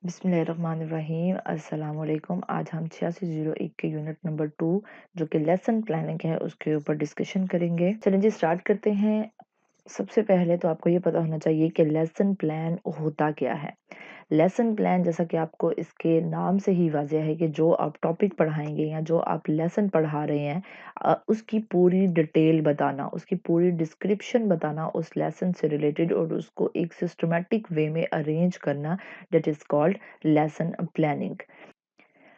बिस्मिल्लाहिर्रहमानिर्रहीम अस्सलाम वालेकुम। आज हम 8601 के यूनिट नंबर 2 जो कि लेसन प्लानिंग है उसके ऊपर डिस्कशन करेंगे। चलें जी स्टार्ट करते हैं। सबसे पहले तो आपको ये पता होना चाहिए कि लेसन प्लान होता क्या है। लेसन प्लान जैसा कि आपको इसके नाम से ही वाज़ेह है कि जो आप टॉपिक पढ़ाएंगे या जो आप लेसन पढ़ा रहे हैं उसकी पूरी डिटेल बताना, उसकी पूरी डिस्क्रिप्शन बताना उस लेसन से रिलेटेड और उसको एक सिस्टमेटिक वे में अरेंज करना, that is called lesson planning.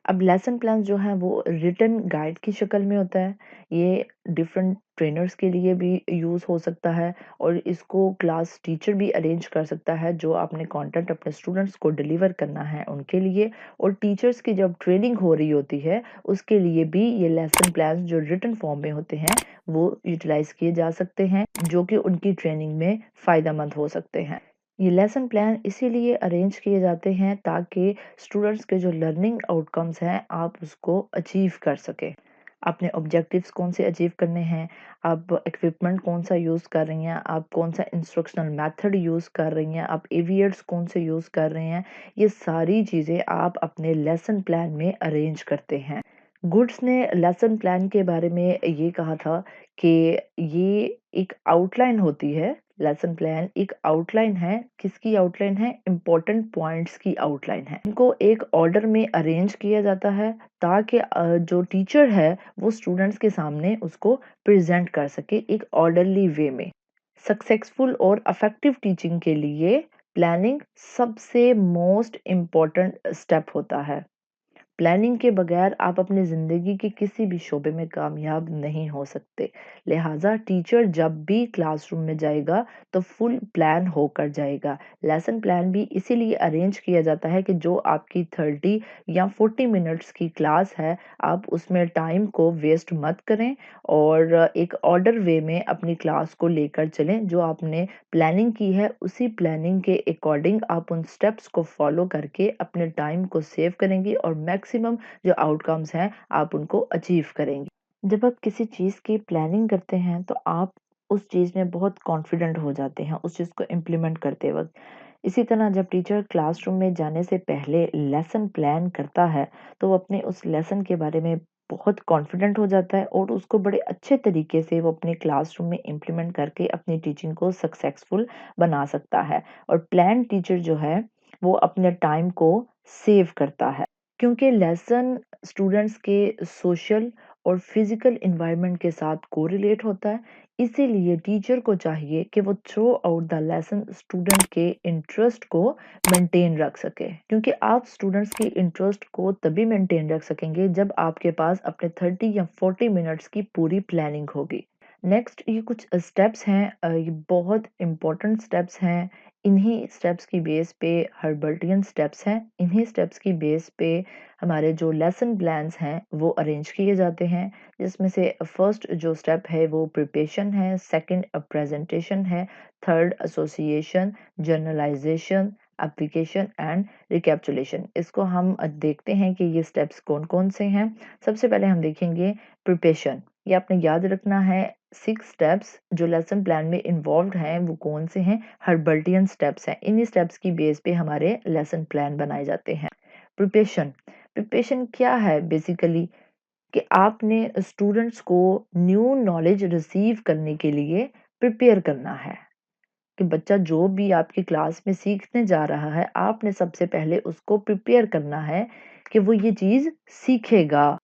अब लेसन प्लान जो है वो रिटन गाइड की शक्ल में होता है। ये डिफरेंट ट्रेनर्स के लिए भी यूज़ हो सकता है और इसको क्लास टीचर भी अरेंज कर सकता है जो आपने कंटेंट अपने स्टूडेंट्स को डिलीवर करना है उनके लिए। और टीचर्स की जब ट्रेनिंग हो रही होती है उसके लिए भी ये लेसन प्लान जो रिटन फॉर्म में होते हैं वो यूटिलाइज किए जा सकते हैं, जो कि उनकी ट्रेनिंग में फ़ायदेमंद हो सकते हैं। ये लेसन प्लान इसीलिए अरेंज किए जाते हैं ताकि स्टूडेंट्स के जो लर्निंग आउटकम्स हैं आप उसको अचीव कर सकें। अपने ऑब्जेक्टिव्स कौन से अचीव करने हैं, आप इक्विपमेंट कौन सा यूज़ कर रही हैं, आप कौन सा इंस्ट्रक्शनल मेथड यूज़ कर रही हैं, आप एवियर्स कौन से यूज़ कर रहे हैं, ये सारी चीज़ें आप अपने लेसन प्लान में अरेंज करते हैं। गुड्स ने लेसन प्लान के बारे में ये कहा था कि ये एक आउटलाइन होती है। लेसन प्लान एक आउटलाइन है। किसकी आउटलाइन है? इम्पोर्टेंट पॉइंट्स की आउटलाइन है। इनको एक ऑर्डर में अरेंज किया जाता है ताकि जो टीचर है वो स्टूडेंट्स के सामने उसको प्रेजेंट कर सके एक ऑर्डरली वे में। सक्सेसफुल और अफेक्टिव टीचिंग के लिए प्लानिंग सबसे मोस्ट इम्पॉर्टेंट स्टेप होता है। प्लानिंग के बगैर आप अपनी ज़िंदगी के किसी भी शोबे में कामयाब नहीं हो सकते। लिहाजा टीचर जब भी क्लासरूम में जाएगा तो फुल प्लान होकर जाएगा। लेसन प्लान भी इसीलिए अरेंज किया जाता है कि जो आपकी 30 या 40 मिनट्स की क्लास है आप उसमें टाइम को वेस्ट मत करें और एक ऑर्डर वे में अपनी क्लास को लेकर चलें। जो आपने प्लानिंग की है उसी प्लानिंग के अकॉर्डिंग आप उन स्टेप्स को फॉलो करके अपने टाइम को सेव करेंगे और मैक्सिमम जो आउटकम्स हैं आप उनको अचीव करेंगे। जब आप किसी चीज़ की प्लानिंग करते हैं तो आप उस चीज़ में बहुत कॉन्फिडेंट हो जाते हैं उस चीज़ को इम्प्लीमेंट करते वक्त। इसी तरह जब टीचर क्लासरूम में जाने से पहले लेसन प्लान करता है तो वो अपने उस लेसन के बारे में बहुत कॉन्फिडेंट हो जाता है और उसको बड़े अच्छे तरीके से वो अपने क्लासरूम में इम्प्लीमेंट करके अपनी टीचिंग को सक्सेसफुल बना सकता है। और प्लान टीचर जो है वो अपने टाइम को सेव करता है क्योंकि लेसन स्टूडेंट्स के सोशल और फिजिकल एनवायरनमेंट के साथ कोरिलेट होता है। इसीलिए टीचर को चाहिए कि वो through out the lesson student के इंटरेस्ट को मेंटेन रख सके, क्योंकि आप स्टूडेंट्स की इंटरेस्ट को तभी मेंटेन रख सकेंगे जब आपके पास अपने 30 या 40 मिनट्स की पूरी प्लानिंग होगी। नेक्स्ट ये कुछ स्टेप्स हैं, ये बहुत इंपॉर्टेंट स्टेप्स हैं। इन्हीं स्टेप्स की बेस पे हर्बर्टियन स्टेप्स हैं। इन्हीं स्टेप्स की बेस पे हमारे जो लेसन प्लान्स हैं वो अरेंज किए जाते हैं, जिसमें से फर्स्ट जो स्टेप है वो प्रिपरेशन है, सेकंड प्रेजेंटेशन है, third association, generalisation, application and recapitulation. इसको हम देखते हैं कि ये स्टेप्स कौन कौन से हैं। सबसे पहले हम देखेंगे प्रिपरेशन। ये आपने याद रखना है। 6 स्टेप्स जो लेसन प्लान में इन्वॉल्व्ड हैं वो कौन से हैं? हर्बर्टियन स्टेप्स हैं। इन्हीं स्टेप्स की बेस पे हमारे लेसन प्लान बनाए जाते हैं। प्रिपरेशन। प्रिपरेशन क्या है बेसिकली? कि आपने स्टूडेंट्स को न्यू नॉलेज रिसीव करने के लिए प्रिपेयर करना है। कि बच्चा जो भी आपकी क्लास में सीखने जा रहा है आपने सबसे पहले उसको प्रिपेयर करना है कि वो ये चीज़ सीखेगा।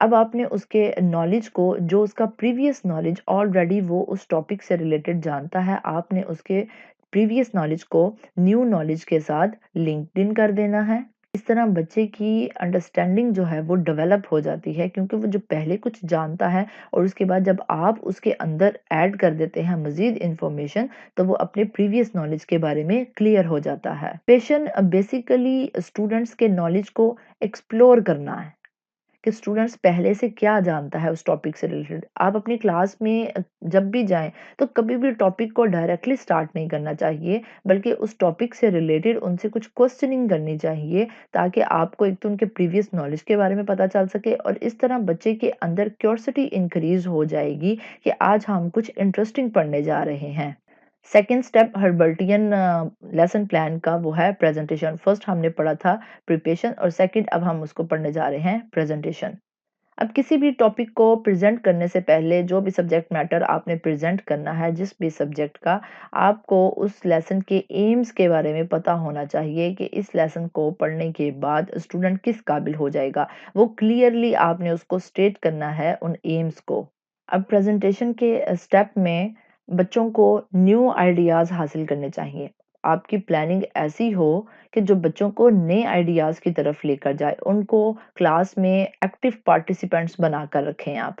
अब आपने उसके नॉलेज को, जो उसका प्रीवियस नॉलेज ऑलरेडी वो उस टॉपिक से रिलेटेड जानता है, आपने उसके प्रीवियस नॉलेज को न्यू नॉलेज के साथ लिंक्ड इन कर देना है। इस तरह बच्चे की अंडरस्टैंडिंग जो है वो डेवलप हो जाती है, क्योंकि वो जो पहले कुछ जानता है और उसके बाद जब आप उसके अंदर ऐड कर देते हैं मज़ीद इन्फॉर्मेशन तो वो अपने प्रीवियस नॉलेज के बारे में क्लियर हो जाता है। पेशन बेसिकली स्टूडेंट्स के नॉलेज को एक्सप्लोर करना है कि स्टूडेंट्स पहले से क्या जानता है उस टॉपिक से रिलेटेड। आप अपनी क्लास में जब भी जाएं तो कभी भी टॉपिक को डायरेक्टली स्टार्ट नहीं करना चाहिए, बल्कि उस टॉपिक से रिलेटेड उनसे कुछ क्वेश्चनिंग करनी चाहिए ताकि आपको एक तो उनके प्रीवियस नॉलेज के बारे में पता चल सके और इस तरह बच्चे के अंदर क्यूरियोसिटी इंक्रीज हो जाएगी कि आज हम कुछ इंटरेस्टिंग पढ़ने जा रहे हैं। सेकंड स्टेप हर्बर्टियन लेसन प्लान का वो है प्रेजेंटेशन। फर्स्ट हमने पढ़ा था प्रिपरेशन और सेकंड अब हम उसको पढ़ने जा रहे हैं प्रेजेंटेशन। अब किसी भी टॉपिक को प्रेजेंट करने से पहले जो भी सब्जेक्ट मैटर आपने प्रेजेंट करना है, जिस भी सब्जेक्ट का, आपको उस लेसन के एम्स के बारे में पता होना चाहिए कि इस लेसन को पढ़ने के बाद स्टूडेंट किस काबिल हो जाएगा। वो क्लियरली आपने उसको स्टेट करना है उन एम्स को। अब प्रेजेंटेशन के स्टेप में बच्चों को न्यू आइडियाज़ हासिल करने चाहिए। आपकी प्लानिंग ऐसी हो कि जो बच्चों को नए आइडियाज़ की तरफ लेकर जाए, उनको क्लास में एक्टिव पार्टिसिपेंट्स बनाकर रखें आप।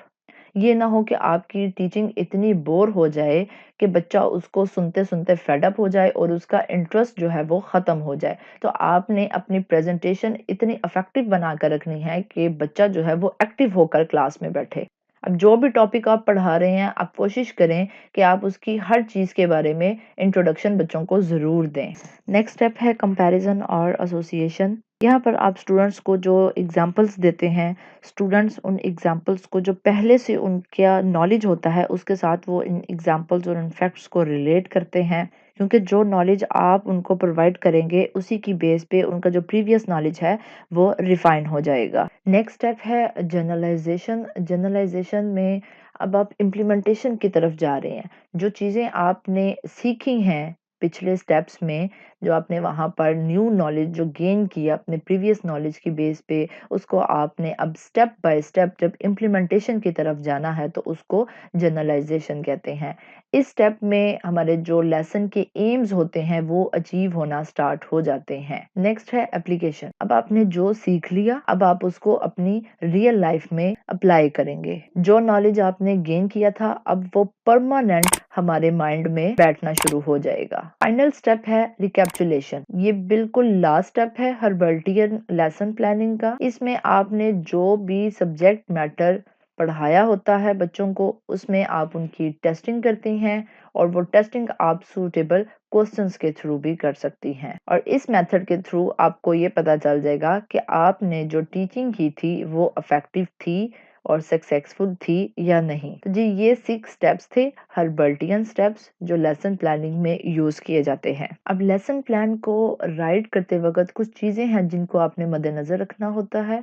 ये ना हो कि आपकी टीचिंग इतनी बोर हो जाए कि बच्चा उसको सुनते-सुनते फेड अप हो जाए और उसका इंटरेस्ट जो है वो ख़त्म हो जाए। तो आपने अपनी प्रेज़ेंटेशन इतनी इफ़ेक्टिव बनाकर रखनी है कि बच्चा जो है वो एक्टिव होकर क्लास में बैठे। अब जो भी टॉपिक आप पढ़ा रहे हैं, आप कोशिश करें कि आप उसकी हर चीज़ के बारे में इंट्रोडक्शन बच्चों को ज़रूर दें। नेक्स्ट स्टेप है कंपैरिज़न और एसोसिएशन। यहाँ पर आप स्टूडेंट्स को जो एग्ज़ाम्पल्स देते हैं, स्टूडेंट्स उन एग्ज़ाम्पल्स को जो पहले से उनका नॉलेज होता है, उसके साथ वो इन एग्ज़ाम्पल्स और इन फैक्ट्स को रिलेट करते हैं। क्योंकि जो नॉलेज आप उनको प्रोवाइड करेंगे, उसी की बेस पे उनका जो प्रीवियस नॉलेज है, वो रिफाइन हो जाएगा। नेक्स्ट स्टेप है जनरलाइज़ेशन। जनरलाइज़ेशन में अब आप इम्प्लीमेंटेशन की तरफ जा रहे हैं। जो चीज़ें आपने सीखी हैं पिछले स्टेप्स में, जो आपने वहाँ पर न्यू नॉलेज जो गेन किया अपने प्रीवियस नॉलेज की बेस पे, उसको आपने अब स्टेप बाय स्टेप जब इम्प्लीमेंटेशन की तरफ जाना है, तो उसको जनरलाइज़ेशन कहते हैं। इस स्टेप में हमारे जो लेसन के एम्स होते हैं, वो अचीव होना स्टार्ट हो जाते हैं। नेक्स्ट है एप्लीकेशन। अब आपने जो सीख लिया, अब आप उसको अपनी रियल लाइफ में अप्लाई करेंगे। जो नॉलेज आपने गेन किया था, अब वो परमानेंट हमारे माइंड में बैठना शुरू हो जाएगा। फाइनल स्टेप है रिकैप्चुलेशन। ये बिल्कुल लास्ट स्टेप है हर्बर्टियन लेसन प्लानिंग का। इसमें आपने जो भी सब्जेक्ट मैटर पढ़ाया होता है बच्चों को, उसमें आप उनकी टेस्टिंग करती हैं और वो टेस्टिंग आप सूटेबल क्वेश्चंस के थ्रू भी कर सकती हैं। और इस मेथड के थ्रू आपको ये पता चल जाएगा कि आपने जो टीचिंग की थी वो इफेक्टिव थी और सक्सेसफुल थी या नहीं। तो जी ये 6 स्टेप्स थे, हर्बर्टियन स्टेप्स, जो लेसन प्लानिंग में यूज किए जाते हैं। अब लेसन प्लान को राइट करते वक्त कुछ चीजें हैं जिनको आपने मद्देनजर रखना होता है।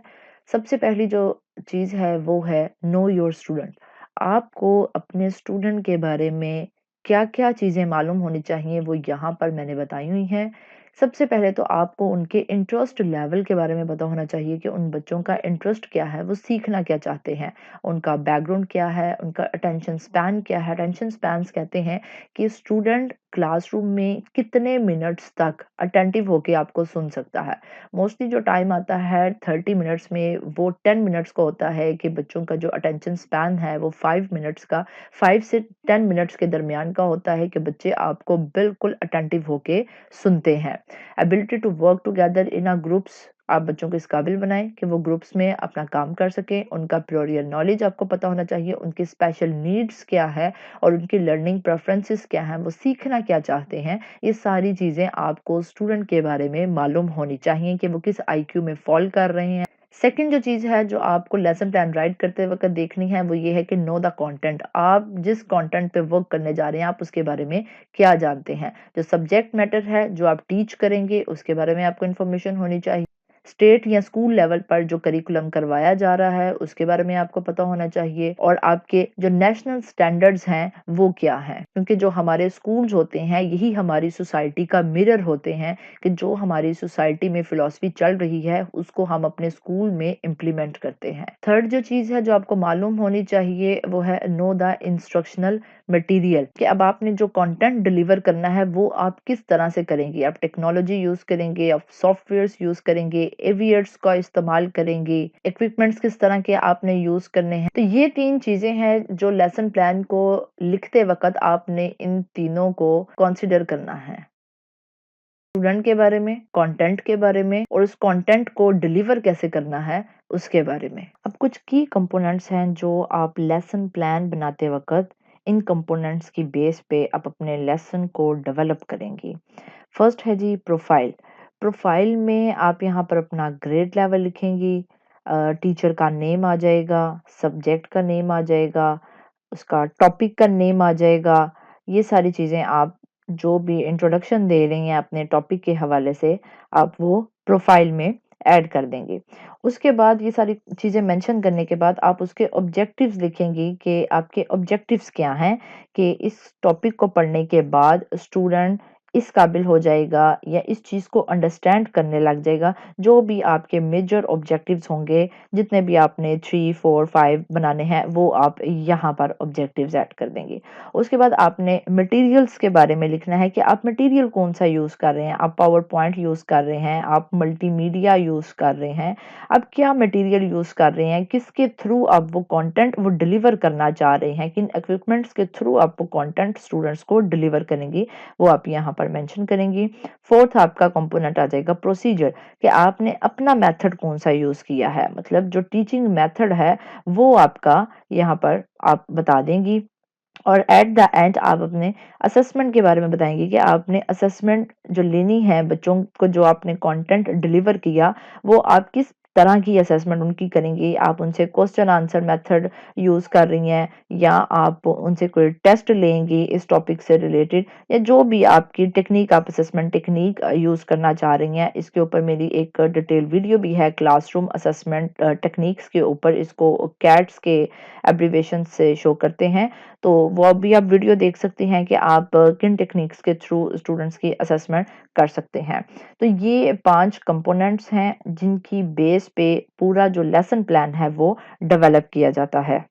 सबसे पहली जो चीज है वो है नो योर स्टूडेंट। आपको अपने स्टूडेंट के बारे में क्या-क्या चीजें मालूम होनी चाहिए, वो यहाँ पर मैंने बताई हुई हैं। सबसे पहले तो आपको उनके इंटरेस्ट लेवल के बारे में पता होना चाहिए कि उन बच्चों का इंटरेस्ट क्या है, वो सीखना क्या चाहते हैं, उनका बैकग्राउंड क्या है, उनका अटेंशन स्पैन क्या है। अटेंशन स्पैन्स कहते हैं कि स्टूडेंट क्लासरूम में कितने मिनट्स तक अटेंटिव होके आपको सुन सकता है। मोस्टली जो टाइम आता है 30 मिनट्स में, वो 10 मिनट्स का होता है कि बच्चों का जो अटेंशन स्पैन है वो 5 मिनट्स का 5 से 10 मिनट्स के दरमियान का होता है कि बच्चे आपको बिल्कुल अटेंटिव होके सुनते हैं। Ability to work together in a groups, आप बच्चों को इस काबिल बनाएं कि वो ग्रुप्स में अपना काम कर सकें। उनका प्रियोरियल नॉलेज आपको पता होना चाहिए, उनकी स्पेशल नीड्स क्या है और उनकी लर्निंग प्रेफरेंसेस क्या हैं, वो सीखना क्या चाहते हैं। ये सारी चीज़ें आपको स्टूडेंट के बारे में मालूम होनी चाहिए कि वो किस आईक्यू में फॉल कर रहे हैं। सेकंड जो चीज़ है जो आपको लेसन प्लान राइट करते वक्त देखनी है, वो ये है कि नो द कंटेंट। आप जिस कंटेंट पे वर्क करने जा रहे हैं, आप उसके बारे में क्या जानते हैं। जो सब्जेक्ट मैटर है, जो आप टीच करेंगे, उसके बारे में आपको इन्फॉर्मेशन होनी चाहिए। स्टेट या स्कूल लेवल पर जो करिकुलम करवाया जा रहा है, उसके बारे में आपको पता होना चाहिए। और आपके जो नेशनल स्टैंडर्ड्स हैं वो क्या हैं, क्योंकि जो हमारे स्कूल्स होते हैं यही हमारी सोसाइटी का मिरर होते हैं कि जो हमारी सोसाइटी में फिलॉसफी चल रही है उसको हम अपने स्कूल में इम्प्लीमेंट करते हैं। थर्ड जो चीज़ है जो आपको मालूम होनी चाहिए वो है नो द इंस्ट्रक्शनल मटेरियल, कि अब आपने जो कंटेंट डिलीवर करना है वो आप किस तरह से करेंगे। आप टेक्नोलॉजी यूज करेंगे, आप सॉफ्टवेयर्स यूज करेंगे, एवीएट्स का इस्तेमाल करेंगे, इक्विपमेंट्स किस तरह के आपने यूज करने हैं। तो ये 3 चीजें हैं जो लेसन प्लान को लिखते वक्त आपने इन तीनों को कंसिडर करना है। स्टूडेंट के बारे में, कंटेंट के बारे में और उस कंटेंट को डिलीवर कैसे करना है उसके बारे में। अब कुछ की कंपोनेंट्स हैं जो आप लेसन प्लान बनाते वक्त इन कंपोनेंट्स की बेस पे आप अपने लेसन को डेवलप करेंगी। फर्स्ट है जी प्रोफाइल। प्रोफाइल में आप यहाँ पर अपना ग्रेड लेवल लिखेंगी, टीचर का नेम आ जाएगा, सब्जेक्ट का नेम आ जाएगा, उसका टॉपिक का नेम आ जाएगा। ये सारी चीज़ें आप जो भी इंट्रोडक्शन दे रही हैं अपने टॉपिक के हवाले से, आप वो प्रोफ़ाइल में ऐड कर देंगे। उसके बाद ये सारी चीज़ें मेंशन करने के बाद आप उसके ऑब्जेक्टिव्स लिखेंगी कि आपके ऑब्जेक्टिव्स क्या हैं, कि इस टॉपिक को पढ़ने के बाद स्टूडेंट इस काबिल हो जाएगा या इस चीज़ को अंडरस्टैंड करने लग जाएगा। जो भी आपके मेजर ऑब्जेक्टिव्स होंगे, जितने भी आपने 3, 4, 5 बनाने हैं, वो आप यहाँ पर ऑब्जेक्टिव्स ऐड कर देंगे। उसके बाद आपने मटेरियल्स के बारे में लिखना है कि आप मटेरियल कौन-सा यूज़ कर रहे हैं। आप पावर पॉइंट यूज़ कर रहे हैं, आप मल्टीमीडिया यूज़ कर रहे हैं, आप क्या मटेरियल यूज़ कर रहे हैं, किसके थ्रू आप वो कंटेंट वो डिलीवर करना चाह रहे हैं, किन इक्विपमेंट्स के थ्रू आप वो कंटेंट स्टूडेंट्स को डिलीवर करेंगी, वो आप यहाँ पर मेंशन करेंगी। 4th आपका कंपोनेंट आ जाएगा प्रोसीजर, कि आपने अपना मेथड कौन-सा यूज़ किया है, मतलब जो टीचिंग मेथड है, वो आपका यहाँ पर आप बता देंगी। और एट द एंड आप अपने असेसमेंट के बारे में बताएँगे कि आपने असेसमेंट जो लेनी है बच्चों को, जो आपने कंटेंट डिलीवर किया, वो आप किस तरह की असेसमेंट उनकी करेंगी। आप उनसे क्वेश्चन आंसर मेथड यूज़ कर रही हैं या आप उनसे कोई टेस्ट लेंगी इस टॉपिक से रिलेटेड, या जो भी आपकी टेक्नीक, आप असेसमेंट टेक्नीक यूज़ करना चाह रही हैं। इसके ऊपर मेरी एक डिटेल वीडियो भी है क्लासरूम असेसमेंट टेक्नीक्स के ऊपर, इसको कैट्स के एब्रिविएशन से शो करते हैं। तो वो भी आप वीडियो देख सकती हैं कि आप किन टेक्निक्स के थ्रू स्टूडेंट्स की असेसमेंट कर सकते हैं। तो ये 5 कंपोनेंट्स हैं जिनकी बेस पे पूरा जो लेसन प्लान है वो डेवलप किया जाता है।